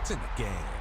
It's in the game.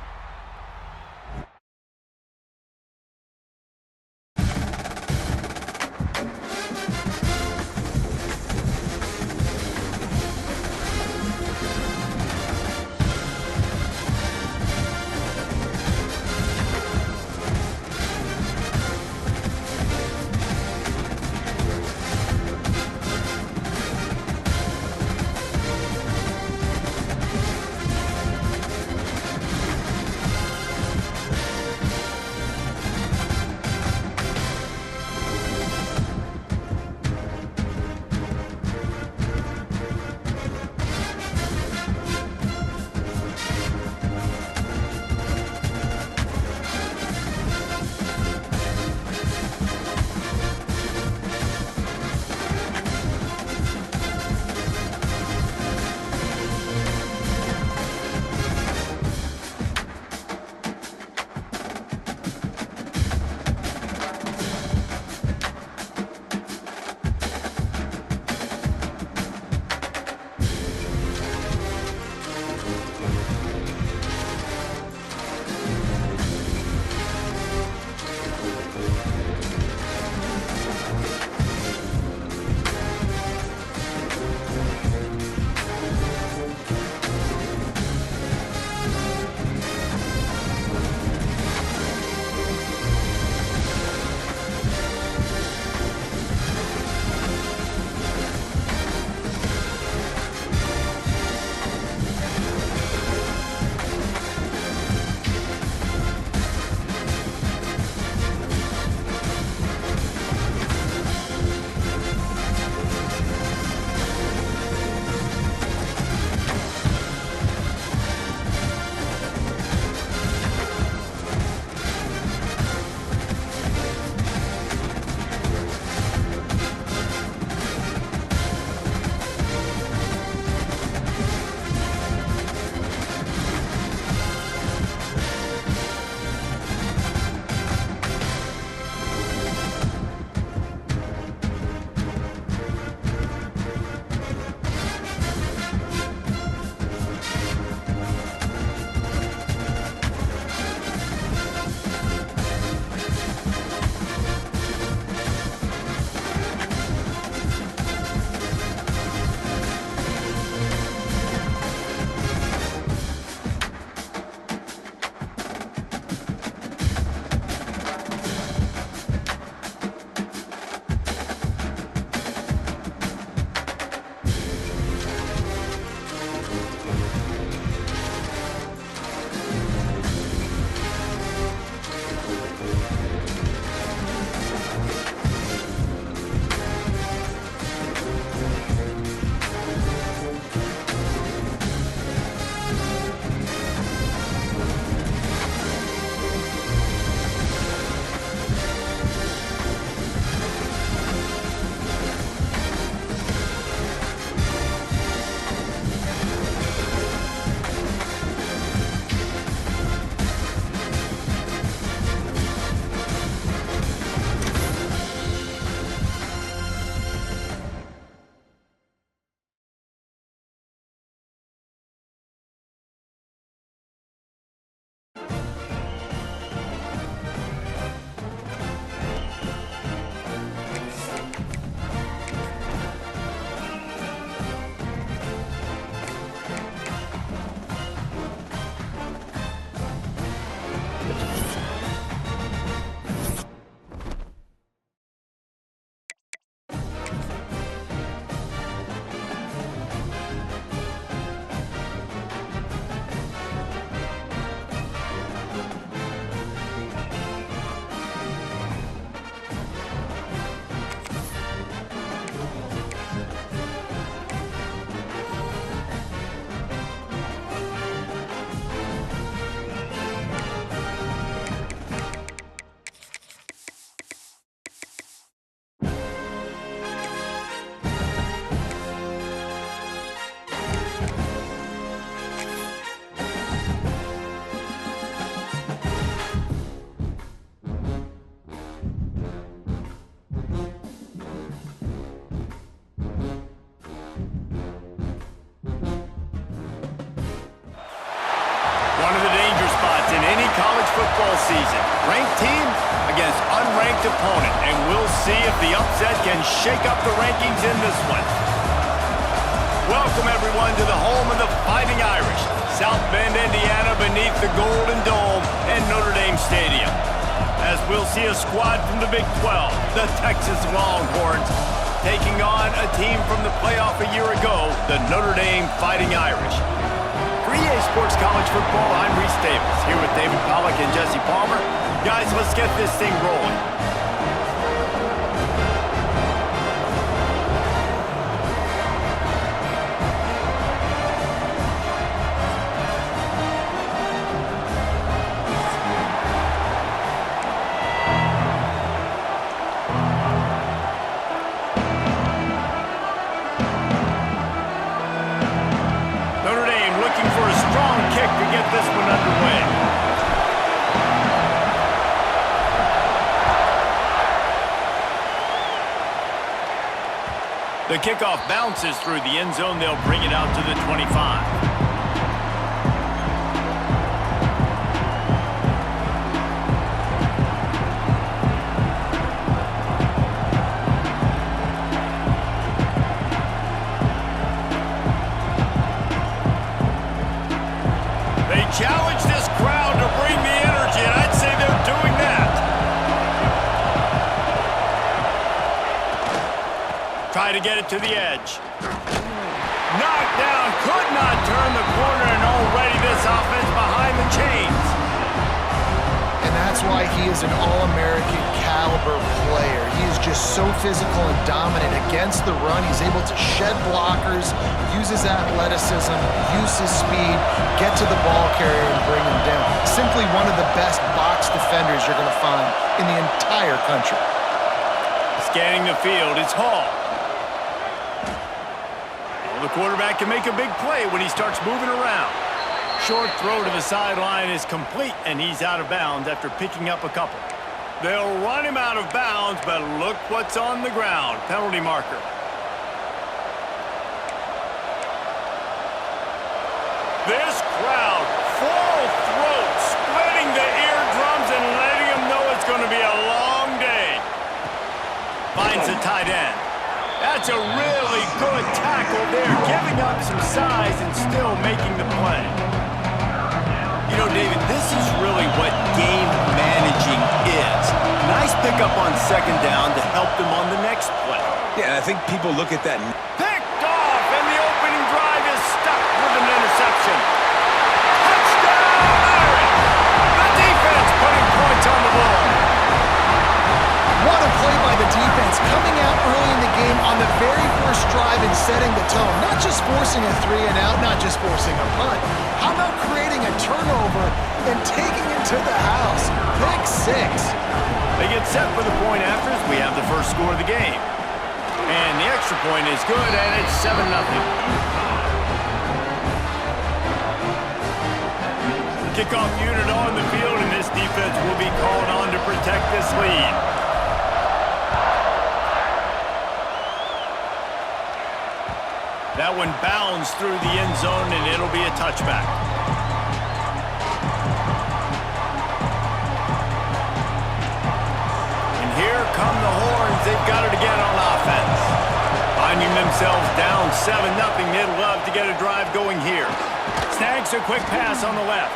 season. Ranked team against unranked opponent, and we'll see if the upset can shake up the rankings in this one. Welcome, everyone, to the home of the Fighting Irish, South Bend, Indiana, beneath the Golden Dome and Notre Dame Stadium. As we'll see a squad from the Big 12, the Texas Longhorns, taking on a team from the playoff a year ago, the Notre Dame Fighting Irish. For EA Sports College Football, I'm Reese Davis, here with David Pollack and Jesse Palmer. Guys, let's get this thing rolling. This one underway. The kickoff bounces through the end zone. They'll bring it out to the 25. Challenge this crowd to bring the energy, and I'd say they're doing that. Try to get it to the edge. Knocked down, could not turn the corner, and already this offense behind the chains. And that's why he is an All-American caliber player. He is just so physical and dominant against the run. He's able to shed blockers, use his athleticism, use his speed, get to the ball carrier and bring him down. Simply one of the best box defenders you're going to find in the entire country. Scanning the field, it's Hall. Well, the quarterback can make a big play when he starts moving around. Short throw to the sideline is complete, and he's out of bounds after picking up a couple. They'll run him out of bounds, but look what's on the ground. Penalty marker. This crowd, full throat, splitting the eardrums and letting them know it's going to be a long day. Finds the tight end. That's a really good tackle there, giving up some size and still making the play. You know, David, this is really what game managing is. Nice pickup on second down to help them on the next play. Yeah, I think people look at that. Picked off, and the opening drive is stuck with an interception. Touchdown, Irish! The defense putting points on the board. What a play by the defense, coming out early in the game on the very first drive and setting the tone. Not just forcing a 3-and-out, not just forcing a punt. How about creating a turnover and taking it to the house? Pick 6. They get set for the point afters. We have the first score of the game. And the extra point is good, and it's 7-0. Kickoff unit on the field, and this defense will be called on to protect this lead. That one bounds through the end zone, and it'll be a touchback. And here come the Horns. They've got it again on offense. Finding themselves down 7-0. They'd love to get a drive going here. Snags a quick pass on the left.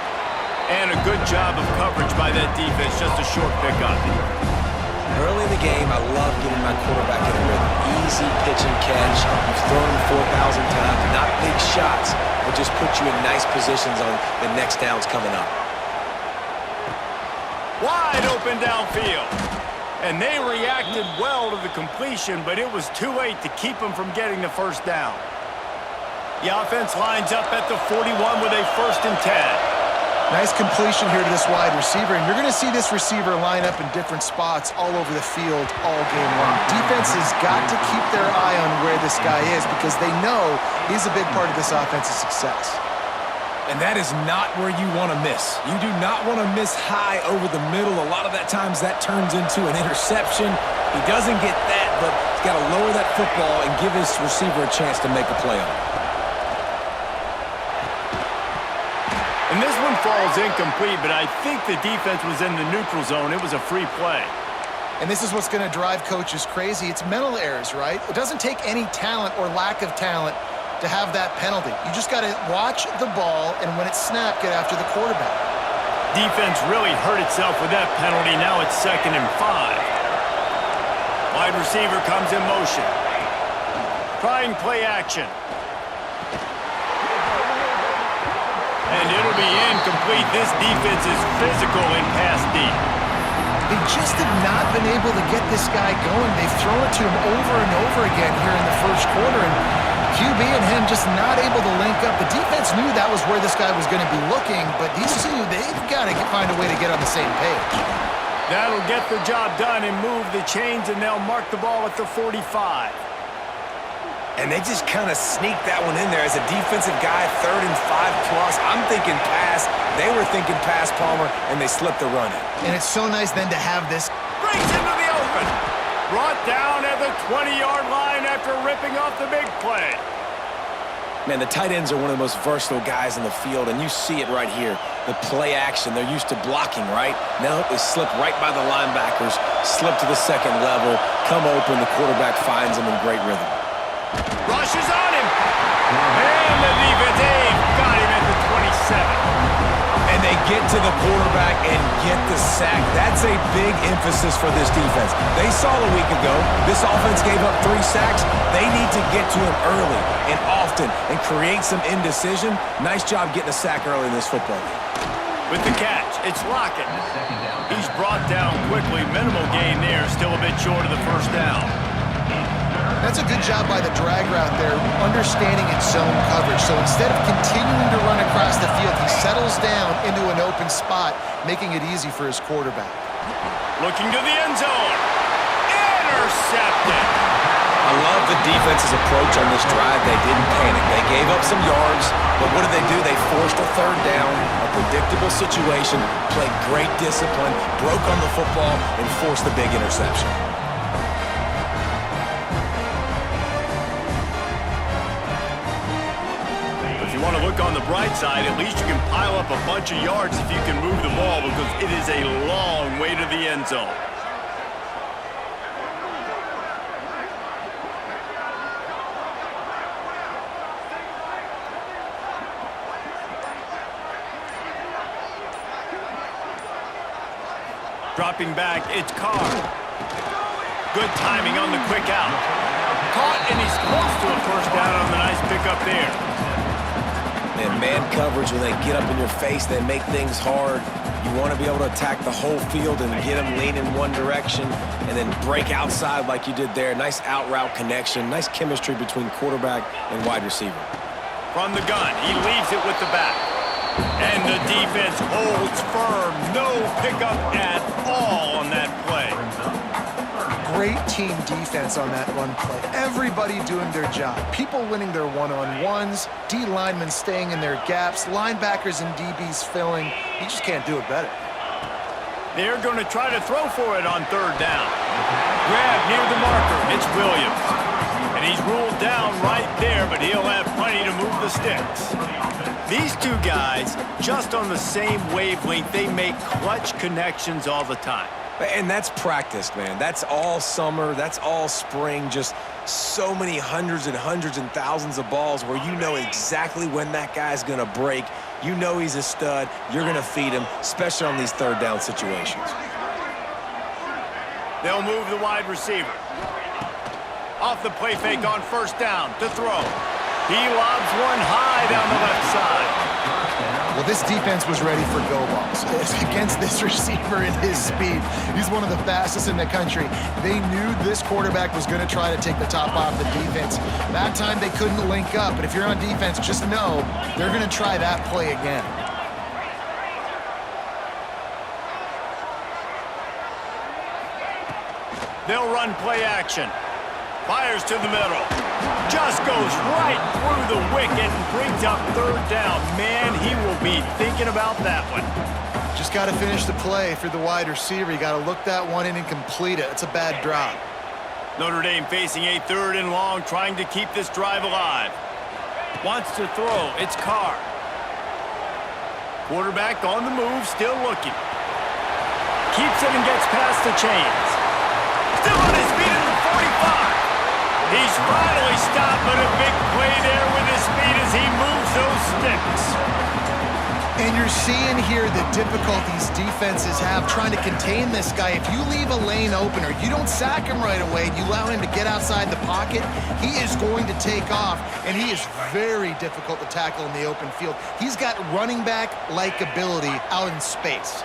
And a good job of coverage by that defense. Just a short pickup. Early in the game, I love getting my quarterback in a rhythm. Easy pitch and catch. You've thrown him 4,000 times. Not big shots, but just put you in nice positions on the next downs coming up. Wide open downfield. And they reacted well to the completion, but it was too late to keep them from getting the first down. The offense lines up at the 41 with a 1st and 10. Nice completion here to this wide receiver, and you're going to see this receiver line up in different spots all over the field all game long. Defense has got to keep their eye on where this guy is because they know he's a big part of this offense's success. And that is not where you want to miss. You do not want to miss high over the middle. A lot of that times that turns into an interception. He doesn't get that, but he's got to lower that football and give his receiver a chance to make a play on it. And this one falls incomplete, but I think the defense was in the neutral zone. It was a free play. And this is what's going to drive coaches crazy. It's mental errors, right? It doesn't take any talent or lack of talent to have that penalty. You just got to watch the ball, and when it's snapped, get after the quarterback. Defense really hurt itself with that penalty. Now it's 2nd and 5. Wide receiver comes in motion. Trying play action. And it'll be incomplete. This defense is physical in pass deep. They just have not been able to get this guy going. They've thrown it to him over and over again here in the first quarter, and QB and him just not able to link up. The defense knew that was where this guy was going to be looking, but these two, they've got to find a way to get on the same page. That'll get the job done and move the chains, and they'll mark the ball at the 45. And they just kind of sneaked that one in there as a defensive guy, 3rd and 5 plus. I'm thinking pass. They were thinking pass, Palmer, and they slipped the run in. And it's so nice then to have this. Breaks into the open. Brought down at the 20-yard line after ripping off the big play. Man, the tight ends are one of the most versatile guys in the field, and you see it right here. The play action, they're used to blocking, right? Now they slip right by the linebackers, slip to the 2nd level, come open, the quarterback finds them in great rhythm. Rushes on him. And the defense got him at the 27. And they get to the quarterback and get the sack. That's a big emphasis for this defense. They saw a week ago, this offense gave up 3 sacks. They need to get to him early and often and create some indecision. Nice job getting a sack early in this football game. With the catch, it's Lockett. He's brought down quickly. Minimal gain there, still a bit short of the first down. That's a good job by the drag route there, understanding its zone coverage. So instead of continuing to run across the field, he settles down into an open spot, making it easy for his quarterback. Looking to the end zone. Intercepted. I love the defense's approach on this drive. They didn't panic. They gave up some yards, but what did? They forced a 3rd down, a predictable situation, played great discipline, broke on the football, and forced the big interception. Want to look on the bright side, at least you can pile up a bunch of yards if you can move the ball, because it is a long way to the end zone. Dropping back, it's Carr. Good timing on the quick out. Caught, and he's close to a first down on the nice pickup there. And man coverage, when they get up in your face, they make things hard. You want to be able to attack the whole field and get them lean in one direction and then break outside like you did there. Nice out route connection, nice chemistry between quarterback and wide receiver. From the gun, he leaves it with the back. And the defense holds firm. No pickup at all on that play. Great team defense on that run play. Everybody doing their job. People winning their one-on-ones, D linemen staying in their gaps, linebackers and DBs filling. You just can't do it better. They're going to try to throw for it on 3rd down. Grab near the marker. It's Williams. And he's ruled down right there, but he'll have plenty to move the sticks. These two guys, just on the same wavelength, they make clutch connections all the time. And that's practice, man. That's all summer. That's all spring. Just so many hundreds and thousands of balls where you know exactly when that guy's going to break. You know he's a stud. You're going to feed him, especially on these 3rd down situations. They'll move the wide receiver. Off the play fake on 1st down to throw. He lobs one high down the left side. Well, this defense was ready for go balls against this receiver and his speed. He's one of the fastest in the country. They knew this quarterback was going to try to take the top off the defense. That time they couldn't link up, but if you're on defense, just know they're going to try that play again. They'll run play action. Fires to the middle. Just goes right through the wicket and brings up 3rd down. Man, he will be thinking about that one. Just got to finish the play for the wide receiver. You got to look that one in and complete it. It's a bad drop. Notre Dame facing a 3rd and long, trying to keep this drive alive. Wants to throw. It's Carr. Quarterback on the move, still looking. Keeps it and gets past the chains. Still on his feet at the 45. He's finally stopped, but a big play there with his feet as he moves those sticks. And you're seeing here the difficulties defenses have trying to contain this guy. If you leave a lane open or you don't sack him right away, you allow him to get outside the pocket, he is going to take off, and he is very difficult to tackle in the open field. He's got running back-like ability out in space.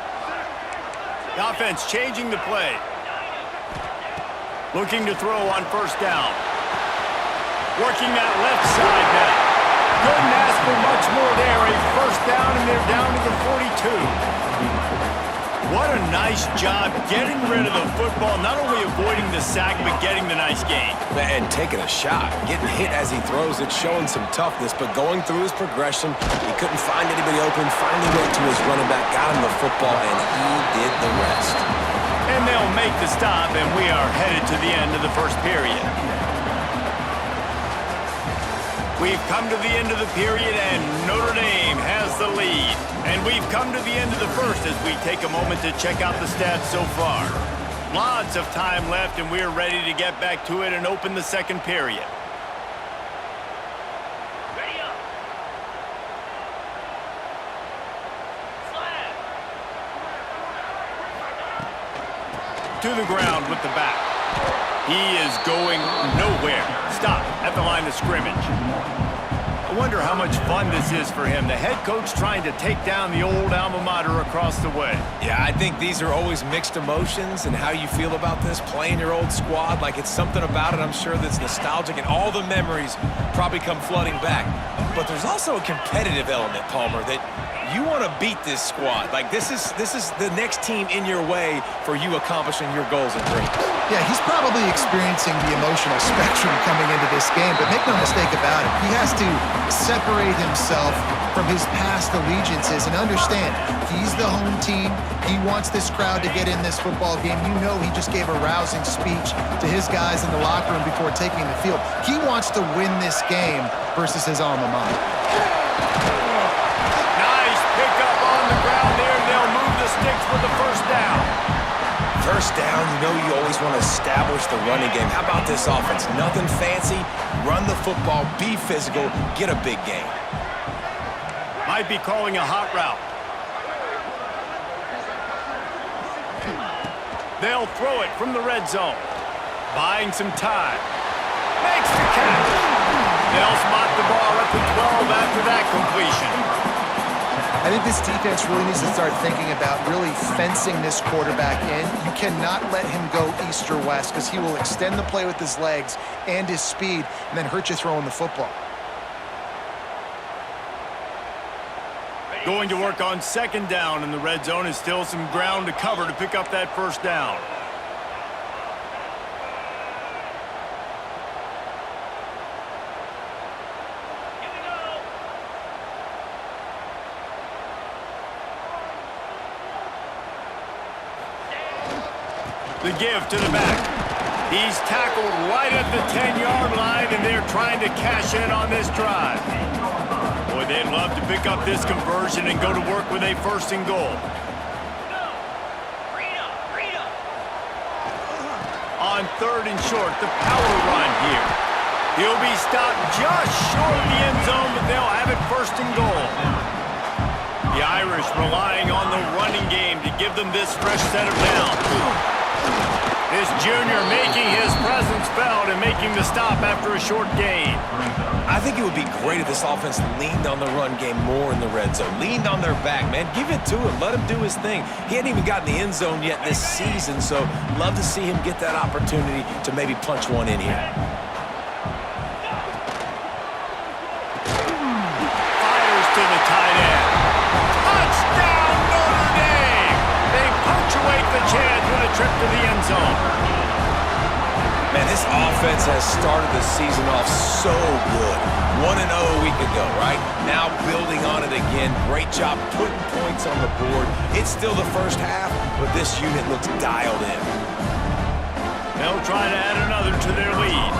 The offense changing the play. Looking to throw on first down. Working that left side now. Couldn't ask for much more there. A first down, and they're down to the 42. What a nice job getting rid of the football. Not only avoiding the sack, but getting the nice gain. And taking a shot. Getting hit as he throws it, showing some toughness, but going through his progression, he couldn't find anybody open, finally went to his running back, got him the football, and he did the rest. And they'll make the stop, and we are headed to the end of the first period. We've come to the end of the period, and Notre Dame has the lead. And we've come to the end of the first as we take a moment to check out the stats so far. Lots of time left, and we're ready to get back to it and open the second period. Ready up. Slide. To the ground with the back. He is going nowhere. Stop at the line of scrimmage. I wonder how much fun this is for him. The head coach trying to take down the old alma mater across the way. Yeah, I think these are always mixed emotions, and how you feel about this, playing your old squad, like it's something about it, I'm sure, that's nostalgic, and all the memories probably come flooding back. But there's also a competitive element, Palmer, that you want to beat this squad. Like, this is the next team in your way for you accomplishing your goals and dreams. Yeah, he's probably experiencing the emotional spectrum coming into this game, but make no mistake about it, he has to separate himself from his past allegiances and understand he's the home team. He wants this crowd to get in this football game. You know he just gave a rousing speech to his guys in the locker room before taking the field. He wants to win this game versus his alma mater. Nice pickup on the ground there. They'll move the sticks for the first down. First down, you know you always want to establish the running game. How about this offense? Nothing fancy. Run the football, be physical, get a big gain. Might be calling a hot route. They'll throw it from the red zone. Buying some time. Makes the catch. They'll spot the ball at the 12 after that completion. I think this defense really needs to start thinking about really fencing this quarterback in. You cannot let him go east or west because he will extend the play with his legs and his speed and then hurt you throwing the football. Going to work on second down in the red zone is still some ground to cover to pick up that first down. The give to the back. He's tackled right at the 10-yard line, and they're trying to cash in on this drive. Boy, they'd love to pick up this conversion and go to work with a first and goal. On third and short, the power run here. He'll be stopped just short of the end zone, but they'll have it first and goal. The Irish relying on the running game to give them this fresh set of downs. This junior making his presence felt and making the stop after a short gain. I think it would be great if this offense leaned on the run game more in the red zone. Leaned on their back, man. Give it to him. Let him do his thing. He hadn't even gotten the end zone yet this season, so love to see him get that opportunity to maybe punch one in here. Fires to the tight end. Touchdown, Notre Dame! They punctuate the chance with a trip to the end zone. Man, this offense has started the season off so good. 1-0 a week ago, right? Now building on it again. Great job putting points on the board. It's still the first half, but this unit looks dialed in. They'll try to add another to their lead.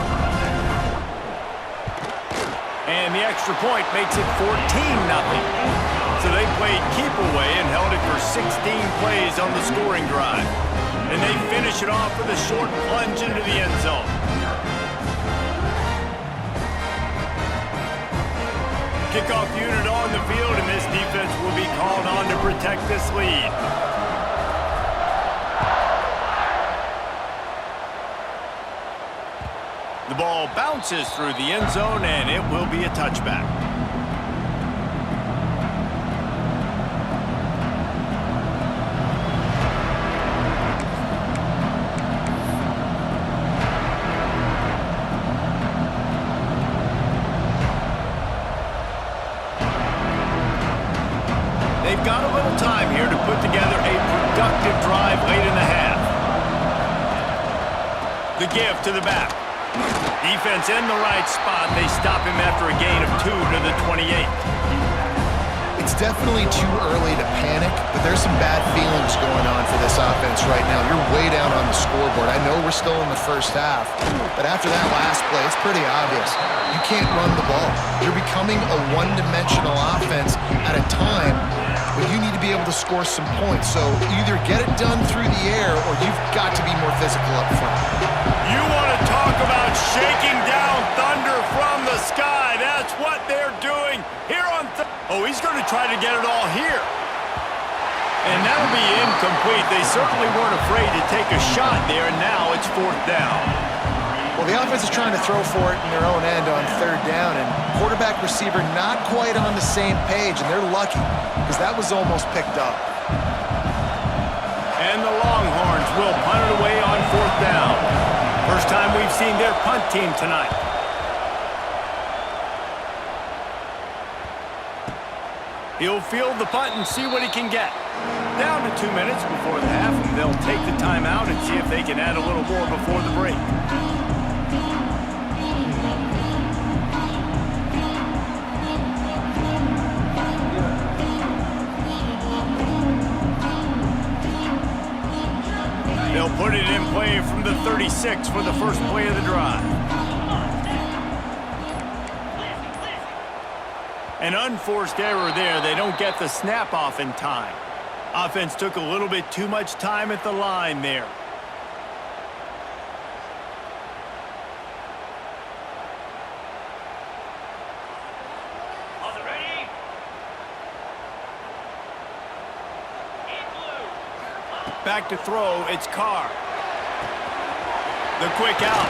And the extra point makes it 14-0. So they played keep away and held it for 16 plays on the scoring drive. And they finish it off with a short plunge into the end zone. Kickoff unit on the field, and this defense will be called on to protect this lead. The ball bounces through the end zone, and it will be a touchback. They've got a little time here to put together a productive drive late in the half. The give to the back. Defense in the right spot. They stop him after a gain of 2 to the 28. It's definitely too early to panic, but there's some bad feelings going on for this offense right now. You're way down on the scoreboard. I know we're still in the first half, but after that last play, it's pretty obvious. You can't run the ball. You're becoming a one-dimensional offense at a time when you need to be able to score some points. So either get it done through the air or you've got to be more physical up front. You want to talk about shaking down thunder from the sky. That's what they're doing here on oh, he's going to try to get it all here. And that'll be incomplete. They certainly weren't afraid to take a shot there, and now it's 4th down. Well, the offense is trying to throw for it in their own end on 3rd down, and quarterback receiver not quite on the same page, and they're lucky because that was almost picked up. And the Longhorns will punt it away on 4th down. First time we've seen their punt team tonight. He'll field the punt and see what he can get. Down to 2 minutes before the half, and they'll take the timeout and see if they can add a little more before the break. They'll put it in play from the 36 for the first play of the drive. An unforced error there. They don't get the snap off in time. Offense took a little bit too much time at the line there. Back to throw, it's Carr. The quick out.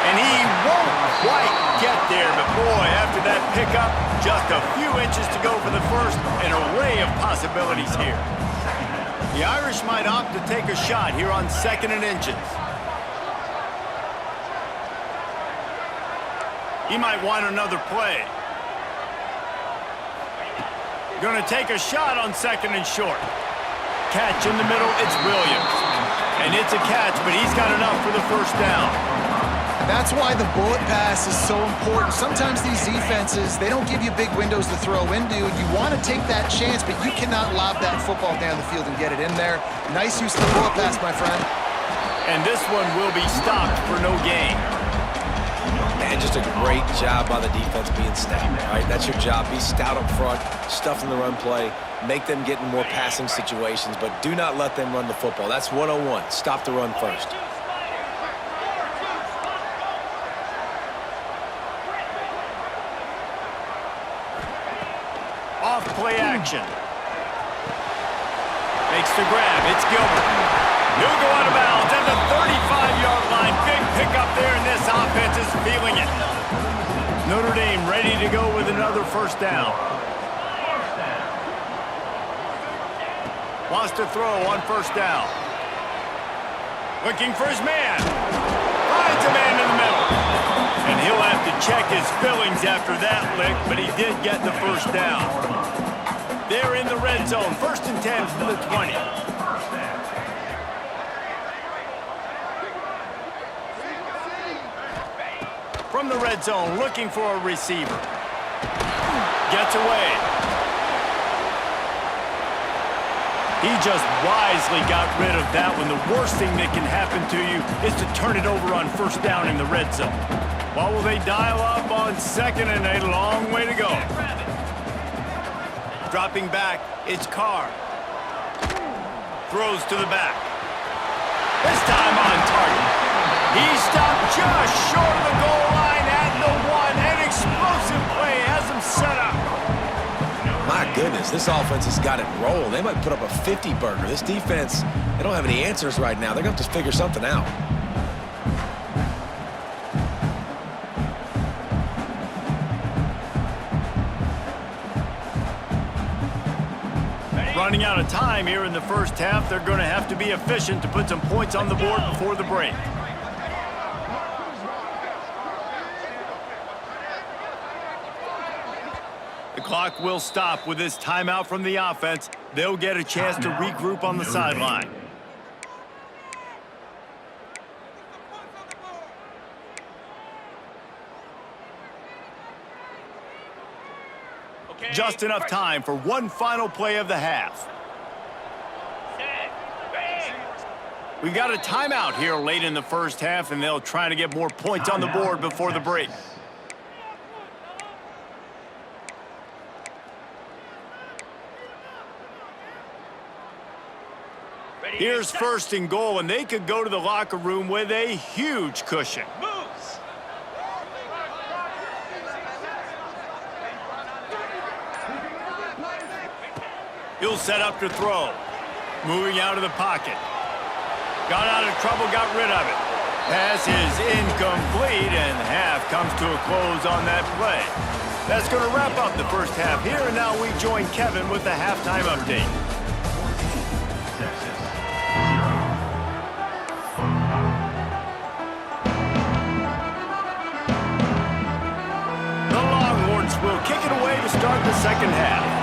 And he won't quite get there, but boy, after that pickup, just a few inches to go for the first. An array of possibilities here. The Irish might opt to take a shot here on 2nd and inches. He might want another play. Going to take a shot on 2nd and short. Catch in the middle, it's Williams. And it's a catch, but he's got enough for the first down. That's why the bullet pass is so important. Sometimes these defenses, they don't give you big windows to throw into, and you want to take that chance, but you cannot lob that football down the field and get it in there. Nice use of the bullet pass, my friend. And this one will be stopped for no gain. Man, just a great job by the defense being stout. All right, that's your job. Be stout up front, stuff in the run play, make them get in more passing situations, but do not let them run the football. That's 101. Stop the run first. Off play action. Makes the grab. It's Gilbert. He'll go out of bounds at the 35-yard line. Big pickup there, and this offense is feeling it. Notre Dame ready to go with another first down. Wants to throw on first down. Looking for his man. Finds a man in the middle. And he'll have to check his fillings after that lick, but he did get the first down. They're in the red zone. 1st and 10 from the 20. From the red zone, looking for a receiver. Gets away. He just wisely got rid of that one. The worst thing that can happen to you is to turn it over on first down in the red zone. What will they dial up on 2nd and a long way to go? Dropping back, it's Carr. Throws to the back. This time on target. He stopped just short of the goal line at the 1. An explosive play has him set up. My goodness, this offense has got it rolled. They might put up a 50-burger. This defense, they don't have any answers right now. They're going to have to figure something out. Running out of time here in the first half. They're going to have to be efficient to put some points on the board before the break. The clock will stop with this timeout from the offense. They'll get a chance to regroup on the sideline. Just enough time for one final play of the half. We got a timeout here late in the first half, and they'll try to get more points on the board before the break. Here's first and goal, and they could go to the locker room with a huge cushion. He'll set up to throw. Moving out of the pocket. Got out of trouble, got rid of it. Pass is incomplete, and half comes to a close on that play. That's going to wrap up the first half here, and now we join Kevin with the halftime update. The Longhorns will kick it away to start the second half.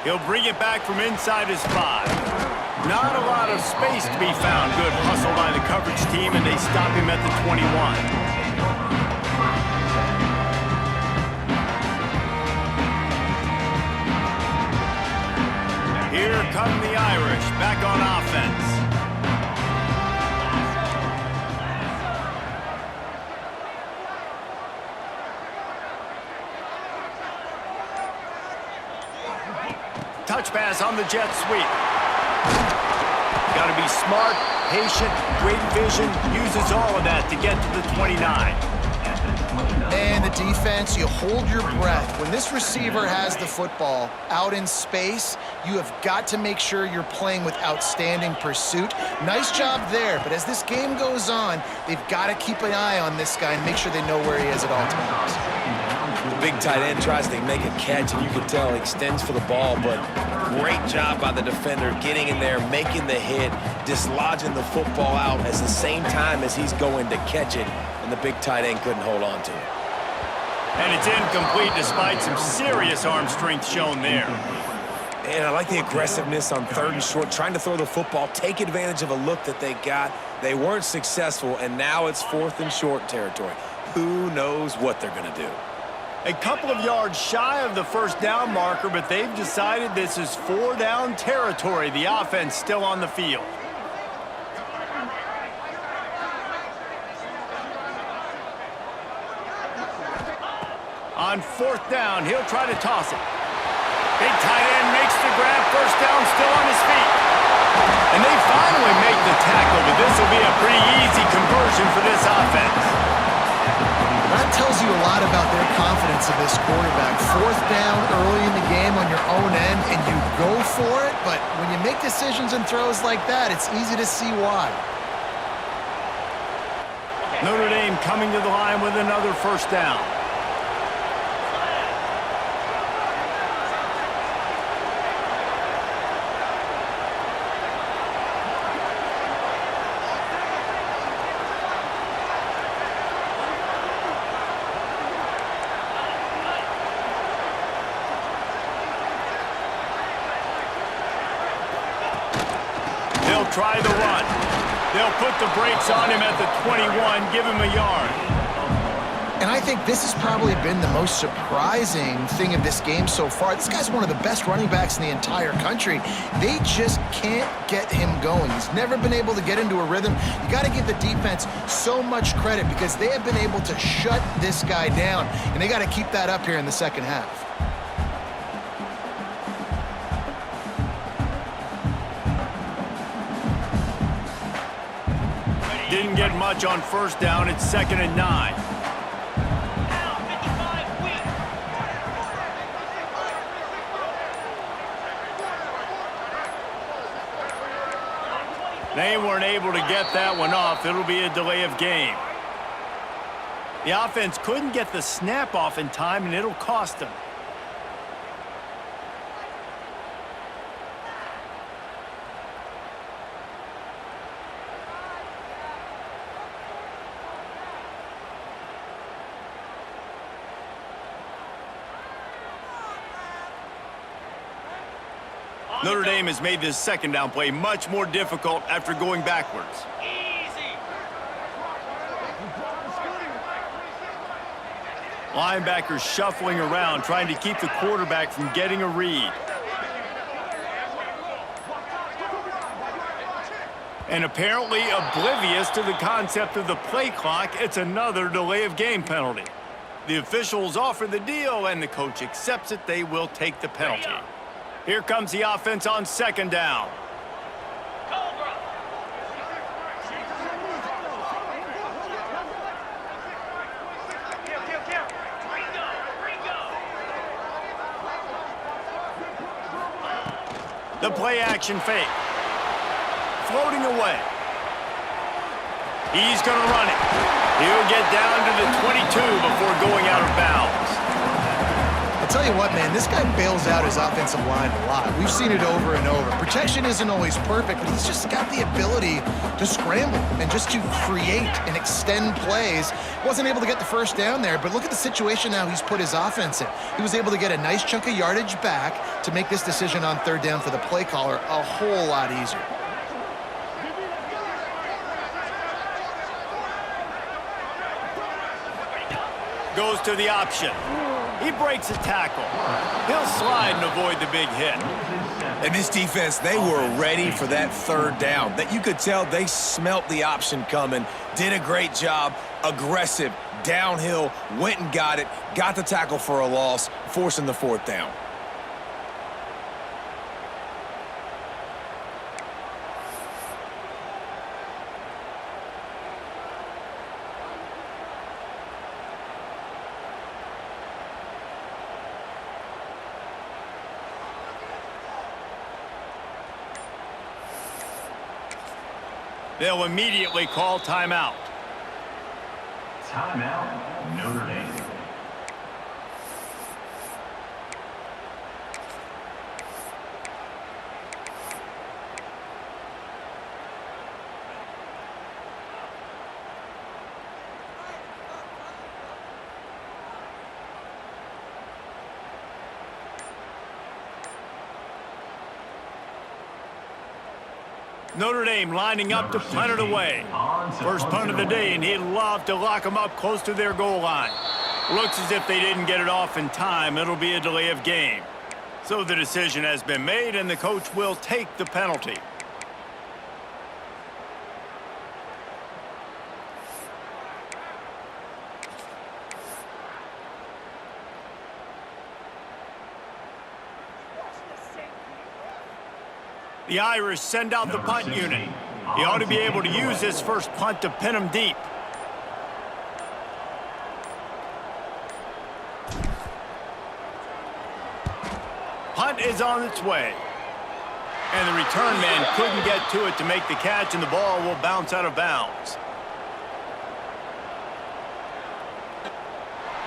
He'll bring it back from inside his 5. Not a lot of space to be found. Good hustle by the coverage team, and they stop him at the 21. Here come the Irish, back on offense. Touch pass on the jet sweep. Got to be smart, patient, great vision. Uses all of that to get to the 29. And the defense, you hold your breath. When this receiver has the football out in space, you have got to make sure you're playing with outstanding pursuit. Nice job there, but as this game goes on, they've got to keep an eye on this guy and make sure they know where he is at all times. The big tight end tries to make a catch, and you can tell he extends for the ball, but great job by the defender getting in there, making the hit, dislodging the football out at the same time as he's going to catch it, and the big tight end couldn't hold on to it. And it's incomplete despite some serious arm strength shown there. And I like the aggressiveness on 3rd and short, trying to throw the football, take advantage of a look that they got. They weren't successful, and now it's 4th and short territory. Who knows what they're going to do? A couple of yards shy of the first down marker, but they've decided this is 4-down territory. The offense still on the field. On 4th down, he'll try to toss it. Big tight end makes the grab. First down, still on his feet. And they finally make the tackle, but this will be a pretty easy conversion for this offense. That tells you a lot about their confidence in this quarterback. 4th down early in the game on your own end, and you go for it, but when you make decisions and throws like that, it's easy to see why. Notre Dame coming to the line with another first down. Try the run. They'll put the brakes on him at the 21, give him a yard. And I think this has probably been the most surprising thing of this game so far. This guy's one of the best running backs in the entire country. They just can't get him going. He's never been able to get into a rhythm. You got to give the defense so much credit because they have been able to shut this guy down, and they got to keep that up here in the second half. Didn't get much on first down. It's 2nd and 9. They weren't able to get that one off. It'll be a delay of game. The offense couldn't get the snap off in time, and it'll cost them. Notre Dame has made this 2nd down play much more difficult after going backwards. Easy. Linebackers shuffling around, trying to keep the quarterback from getting a read. And apparently oblivious to the concept of the play clock, it's another delay of game penalty. The officials offer the deal, and the coach accepts it. They will take the penalty. Here comes the offense on 2nd down. Cobra. The play action fake. Floating away. He's going to run it. He'll get down to the 22 before going out of bounds. I'll tell you what, man, this guy bails out his offensive line a lot. We've seen it over and over. Protection isn't always perfect, but he's just got the ability to scramble and just to create and extend plays. Wasn't able to get the first down there, but look at the situation now he's put his offense in. He was able to get a nice chunk of yardage back to make this decision on 3rd down for the play caller a whole lot easier. Goes to the option. He breaks a tackle. He'll slide and avoid the big hit. And this defense, they were ready for that 3rd down. That you could tell they smelt the option coming, did a great job, aggressive, downhill, went and got it, got the tackle for a loss, forcing the 4th down. They'll immediately call timeout. Timeout, Notre Dame. Notre Dame lining up to punt it away. First punt of the day, and he'd love to lock them up close to their goal line. Looks as if they didn't get it off in time. It'll be a delay of game. So the decision has been made, and the coach will take the penalty. The Irish send out the punt unit. He ought to be able to use this first punt to pin him deep. Punt is on its way. And the return man couldn't get to it to make the catch, and the ball will bounce out of bounds.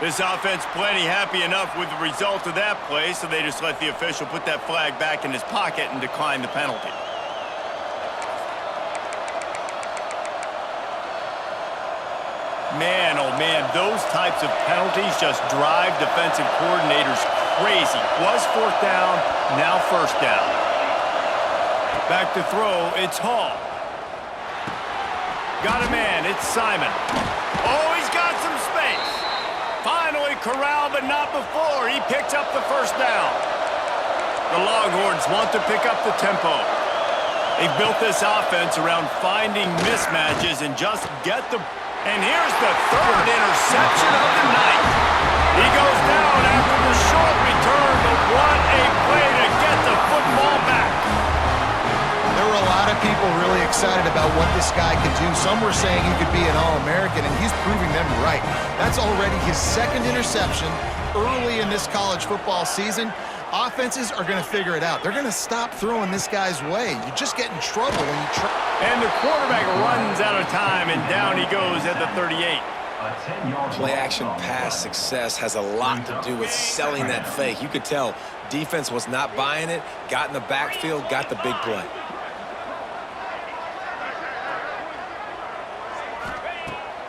This offense plenty happy enough with the result of that play, so they just let the official put that flag back in his pocket and decline the penalty. Man, oh man, those types of penalties just drive defensive coordinators crazy. Was 4th down, now 1st down. Back to throw, it's Hall. Got a man, it's Simon. Oh, he's got some space. Finally corralled, but not before. He picks up the first down. The Longhorns want to pick up the tempo. They've built this offense around finding mismatches and just get the... And here's the third interception of the night. He goes down after the short return, but what a play to get the football back. There were a lot of people really excited about what this guy could do. Some were saying he could be an All-American, and he's proving them right. That's already his second interception early in this college football season. Offenses are going to figure it out. They're going to stop throwing this guy's way. You just get in trouble when you try. And the quarterback runs out of time, and down he goes at the 38. Play-action pass success has a lot to do with selling that fake. You could tell defense was not buying it, got in the backfield, got the big play.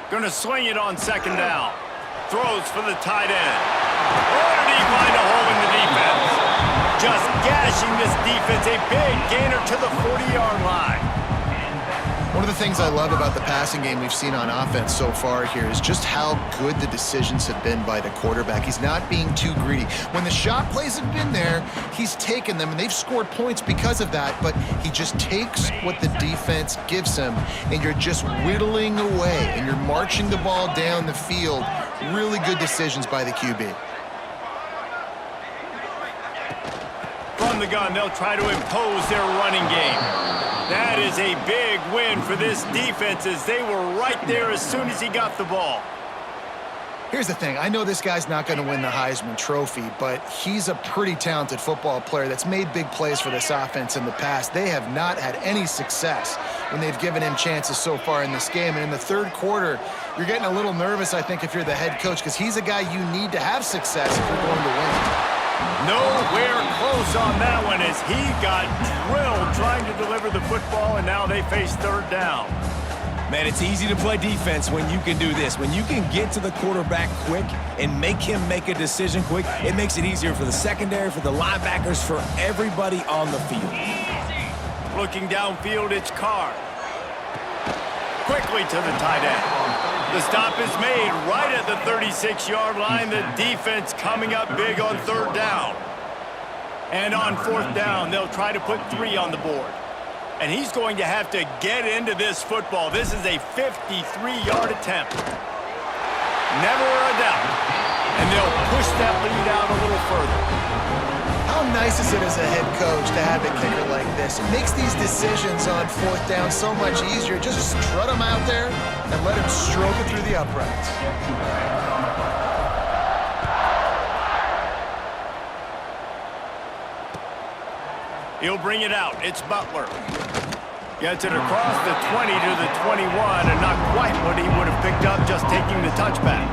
Going to swing it on second down. Throws for the tight end. Or did he find a hole in the defense? Just gashing this defense. A big gainer to the 40-yard line. One of the things I love about the passing game we've seen on offense so far here is just how good the decisions have been by the quarterback. He's not being too greedy. When the shot plays have been there, he's taken them, and they've scored points because of that, but he just takes what the defense gives him, and you're just whittling away, and you're marching the ball down the field. Really good decisions by the QB. From the gun, they'll try to impose their running game. That is a big win for this defense, as they were right there as soon as he got the ball. Here's the thing. I know this guy's not going to win the Heisman Trophy, but he's a pretty talented football player that's made big plays for this offense in the past. They have not had any success when they've given him chances so far in this game. And in the third quarter, you're getting a little nervous, I think, if you're the head coach, because he's a guy you need to have success if you're going to win. Nowhere close on that one, as he got drilled trying to deliver the football, and now they face third down. Man, it's easy to play defense when you can do this. When you can get to the quarterback quick and make him make a decision quick, it makes it easier for the secondary, for the linebackers, for everybody on the field. Looking downfield, it's Carr. Quickly to the tight end. The stop is made right at the 36-yard line. The defense coming up big on third down. And on fourth down, they'll try to put 3 on the board. And he's going to have to get into this football. This is a 53-yard attempt. Never a doubt. And they'll push that lead out a little further. How nice is it as a head coach to have a kicker like this? It makes these decisions on fourth down so much easier. Just strut him out there and let him stroke it through the uprights. He'll bring it out. It's Butler. Gets it across the 20 to the 21, and not quite what he would have picked up just taking the touchback.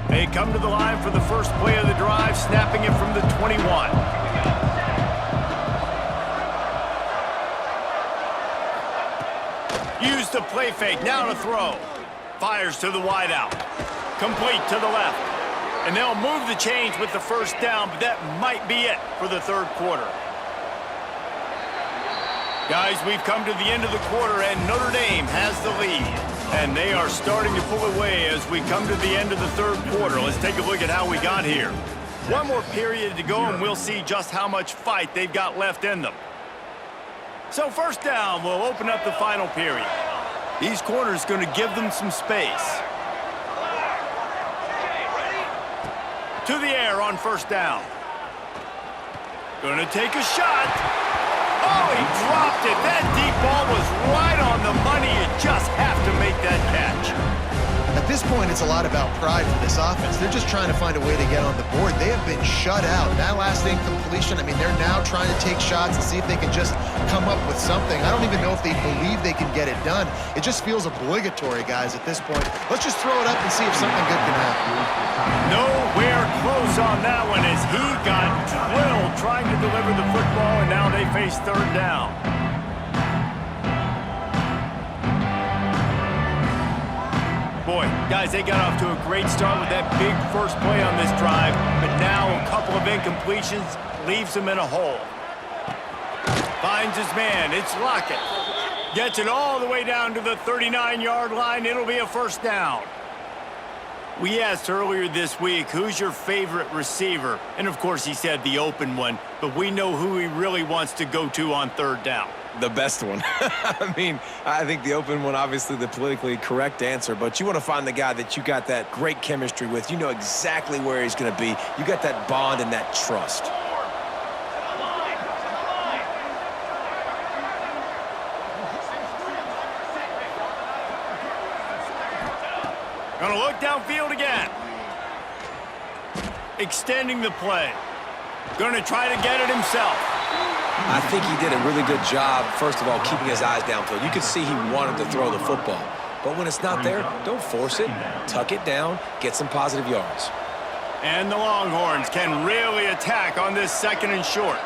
They come to the line for the first play of the drive, snapping it from the 21. Use the play fake, now to throw. Fires to the wideout. Complete to the left. And they'll move the chains with the first down, but that might be it for the third quarter. Guys, we've come to the end of the quarter, and Notre Dame has the lead. And they are starting to pull away as we come to the end of the third quarter. Let's take a look at how we got here. One more period to go, and we'll see just how much fight they've got left in them. So first down, we'll open up the final period. These corners going to give them some space. To the air on first down. Going to take a shot. Oh, he dropped it. That deep ball was right on the money. You just have to make that catch. At this point, it's a lot about pride for this offense. They're just trying to find a way to get on the board. They have been shut out. That last incompletion, I mean, they're now trying to take shots and see if they can just come up with something. I don't even know if they believe they can get it done. It just feels obligatory, guys, at this point. Let's just throw it up and see if something good can happen. Nowhere close on that one as he got drilled trying to deliver the football, and now they face third down. boy, guys, they got off to a great start with that big first play on this drive, but now a couple of incompletions leaves them in a hole. Finds his man. It's Lockett. Gets it all the way down to the 39-yard line. It'll be a first down. We asked earlier this week, who's your favorite receiver? And, of course, he said the open one, but we know who he really wants to go to on third down. The best one. I mean, I think the open one, obviously the politically correct answer, but you want to find the guy that you got that great chemistry with. You know exactly where he's going to be. You got that bond and that trust. Gonna look downfield again. Extending the play. Gonna try to get it himself. I think he did a really good job, first of all, keeping his eyes downfield. You could see he wanted to throw the football. But when it's not there, don't force it. Tuck it down, get some positive yards. And the Longhorns can really attack on this second and short.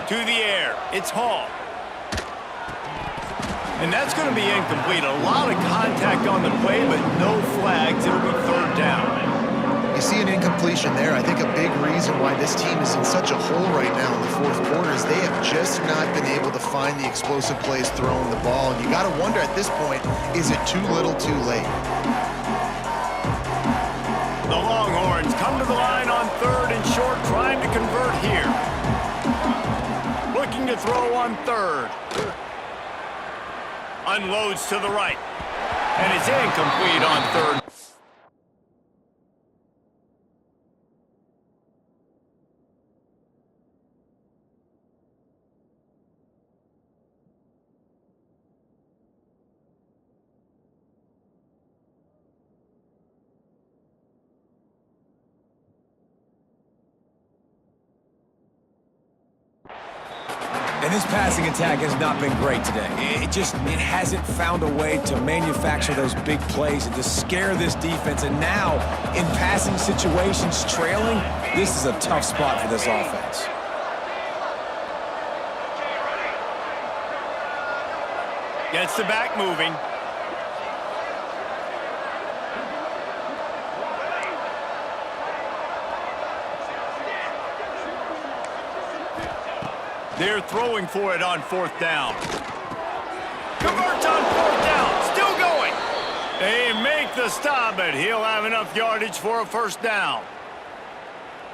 To the air, it's Hall. And that's going to be incomplete. A lot of contact on the play, but no flags. It'll be third down. You see an incompletion there. I think a big reason why this team is in such a hole right now in the fourth quarter is they have just not been able to find the explosive plays throwing the ball. And you got to wonder at this point, is it too little too late? The Longhorns come to the line on third and short, trying to convert here. Looking to throw on third. Unloads to the right. And it's incomplete on third. And this passing attack has not been great today. It hasn't found a way to manufacture those big plays and to scare this defense. And now, in passing situations, trailing, this is a tough spot for this offense. Gets the back moving. They're throwing for it on fourth down. Converts on fourth down. Still going. They make the stop, but he'll have enough yardage for a first down.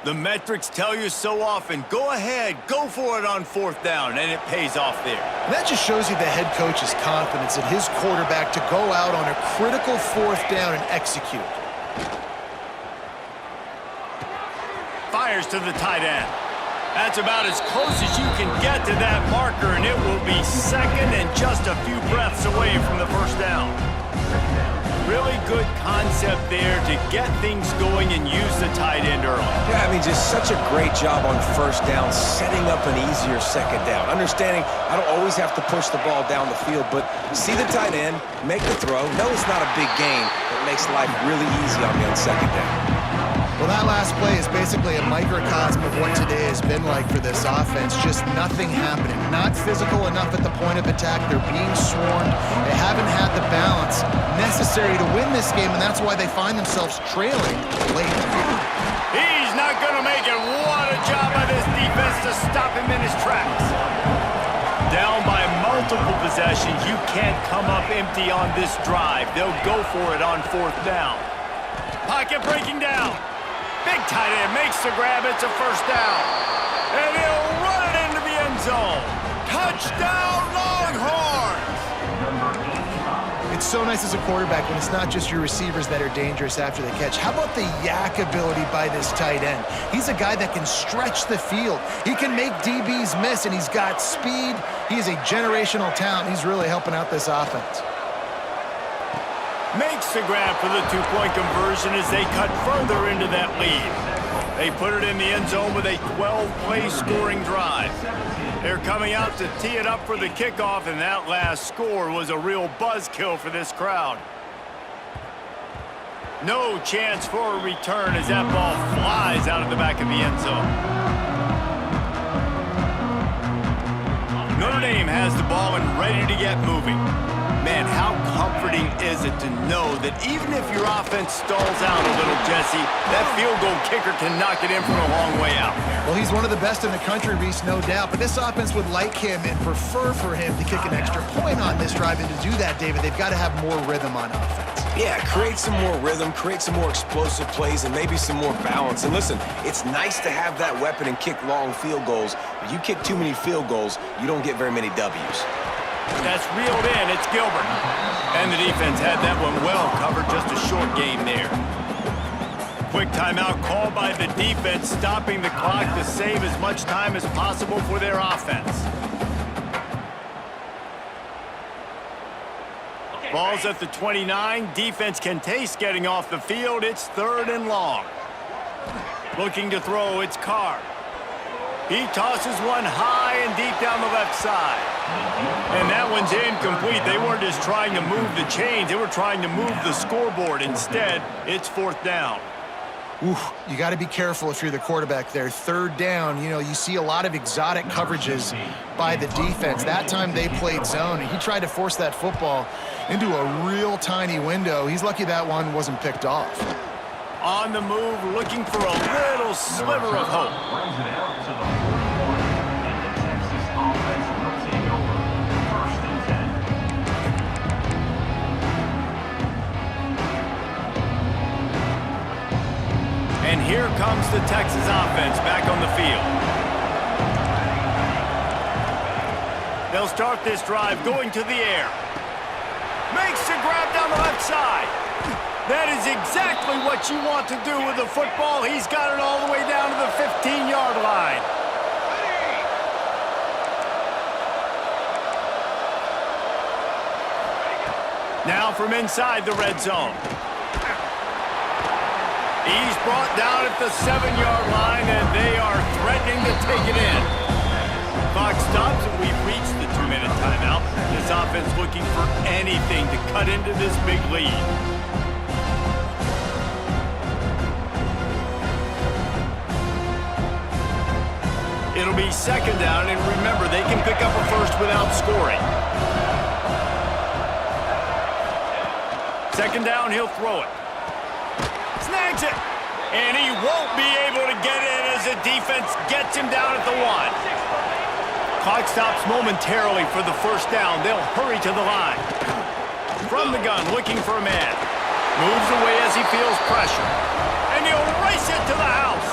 The metrics tell you so often, go ahead, go for it on fourth down, and it pays off there. And that just shows you the head coach's confidence in his quarterback to go out on a critical fourth down and execute. Fires to the tight end. That's about as close as you can get to that marker, and it will be second and just a few breaths away from the first down. Really good concept there to get things going and use the tight end early. Yeah, I mean, just such a great job on first down, setting up an easier second down. Understanding I don't always have to push the ball down the field, but see the tight end, make the throw. No, it's not a big gain, but makes life really easy on me on second down. Well, that last play is basically a microcosm of what today has been like for this offense. Just nothing happening. Not physical enough at the point of attack. They're being swarmed. They haven't had the balance necessary to win this game, and that's why they find themselves trailing late. He's not going to make it. What a job by this defense to stop him in his tracks. Down by multiple possessions. You can't come up empty on this drive. They'll go for it on fourth down. Pocket breaking down. Big tight end makes the grab. It's a first down. And he'll run it into the end zone. Touchdown, Longhorns! It's so nice as a quarterback when it's not just your receivers that are dangerous after the catch. How about the yak ability by this tight end? He's a guy that can stretch the field. He can make DBs miss, and he's got speed. He is a generational talent. He's really helping out this offense. Makes the grab for the two-point conversion as they cut further into that lead. They put it in the end zone with a 12-play scoring drive. They're coming out to tee it up for the kickoff, and that last score was a real buzzkill for this crowd. No chance for a return as that ball flies out of the back of the end zone. Notre Dame has the ball and ready to get moving. Man, how comforting is it to know that even if your offense stalls out a little, Jesse, that field goal kicker can knock it in from a long way out. Well, he's one of the best in the country, Reese, no doubt. But this offense would like him and prefer for him to kick an extra point on this drive. And to do that, David, they've got to have more rhythm on offense. Yeah, create some more rhythm, create some more explosive plays, and maybe some more balance. And listen, it's nice to have that weapon and kick long field goals. But you kick too many field goals, you don't get very many W's. That's reeled in. It's Gilbert. And the defense had that one well covered. Just a short game there. Quick timeout called by the defense, stopping the clock to save as much time as possible for their offense. Ball's at the 29. Defense can taste getting off the field. It's 3rd and long. Looking to throw, it's Carr. He tosses one high and deep down the left side. And that one's incomplete. They weren't just trying to move the chains. They were trying to move the scoreboard. Instead, it's 4th down. Ooh, you got to be careful if you're the quarterback there. 3rd down, you know, you see a lot of exotic coverages by the defense. That time they played zone, and he tried to force that football into a real tiny window. He's lucky that one wasn't picked off. On the move, looking for a little sliver of hope. And here comes the Texas offense back on the field. They'll start this drive going to the air. Makes the grab down the left side. That is exactly what you want to do with the football. He's got it all the way down to the 15-yard line. Now from inside the red zone. He's brought down at the 7-yard line, and they are threatening to take it in. Clock stops, and we've reached the 2-minute timeout. This offense looking for anything to cut into this big lead. It'll be 2nd down, and remember, they can pick up a first without scoring. 2nd down, he'll throw it. Snags it, and he won't be able to get in as the defense gets him down at the 1. Clock stops momentarily for the 1st down. They'll hurry to the line. From the gun, looking for a man. Moves away as he feels pressure. And he'll race it to the house.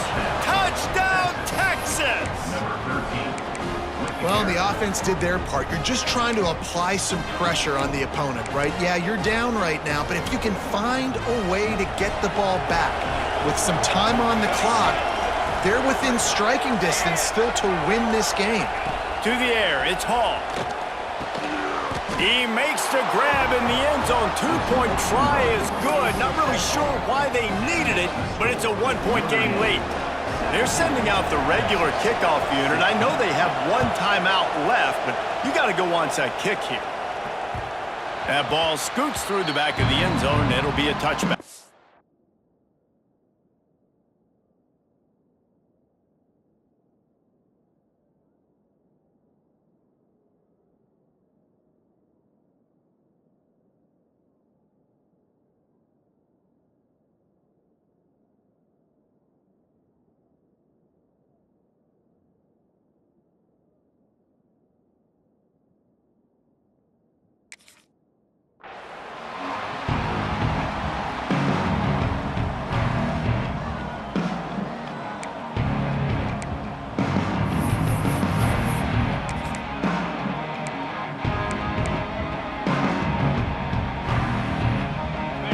Touchdown, Texas! Well, the offense did their part. You're just trying to apply some pressure on the opponent, right? Yeah, you're down right now, but if you can find a way to get the ball back with some time on the clock, they're within striking distance still to win this game. To the air, it's Hall. He makes the grab in the end zone. 2-point try is good. Not really sure why they needed it, but it's a 1-point game late. They're sending out the regular kickoff unit. I know they have 1 timeout left, but you got to go onside kick here. That ball scoots through the back of the end zone, and it'll be a touchback.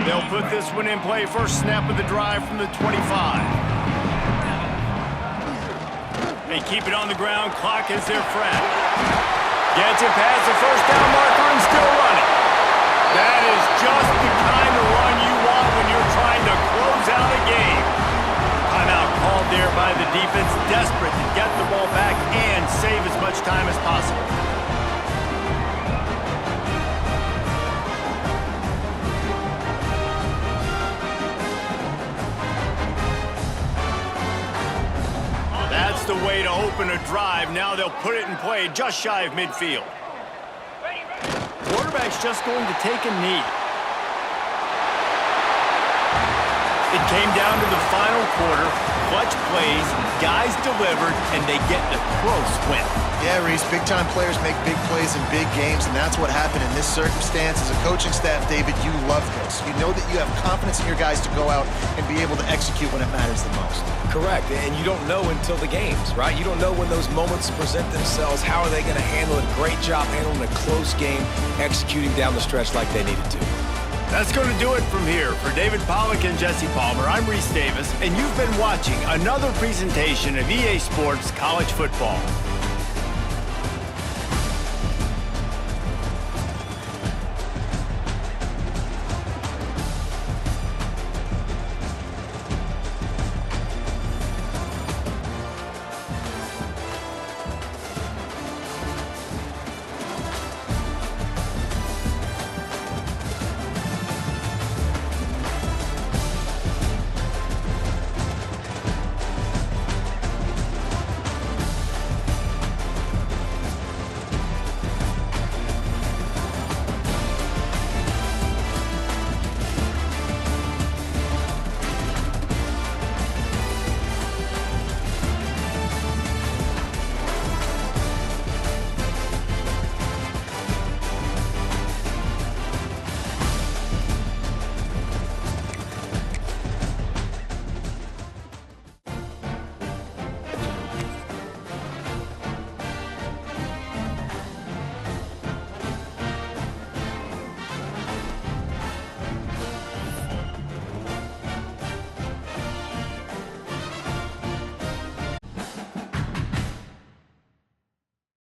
They'll put this one in play. First snap of the drive from the 25. They keep it on the ground. Clock is their friend. Gets it past the 1st down marker and still running. That is just the kind of run you want when you're trying to close out a game. Timeout called there by the defense, desperate to get the ball back and save as much time as possible. The way to open open a drive. Now they'll put it in play just shy of midfield. Quarterback's just going to take a knee. It came down to the final quarter. Clutch plays, guys delivered, and they get the close win. Yeah, Reese, big-time players make big plays in big games, and that's what happened in this circumstance. As a coaching staff, David, you love this. You know that you have confidence in your guys to go out and be able to execute when it matters the most. Correct, and you don't know until the games, right? You don't know when those moments present themselves. How are they going to handle it? Great job handling a close game, executing down the stretch like they needed to. That's going to do it from here. For David Pollack and Jesse Palmer, I'm Reese Davis, and you've been watching another presentation of EA Sports College Football.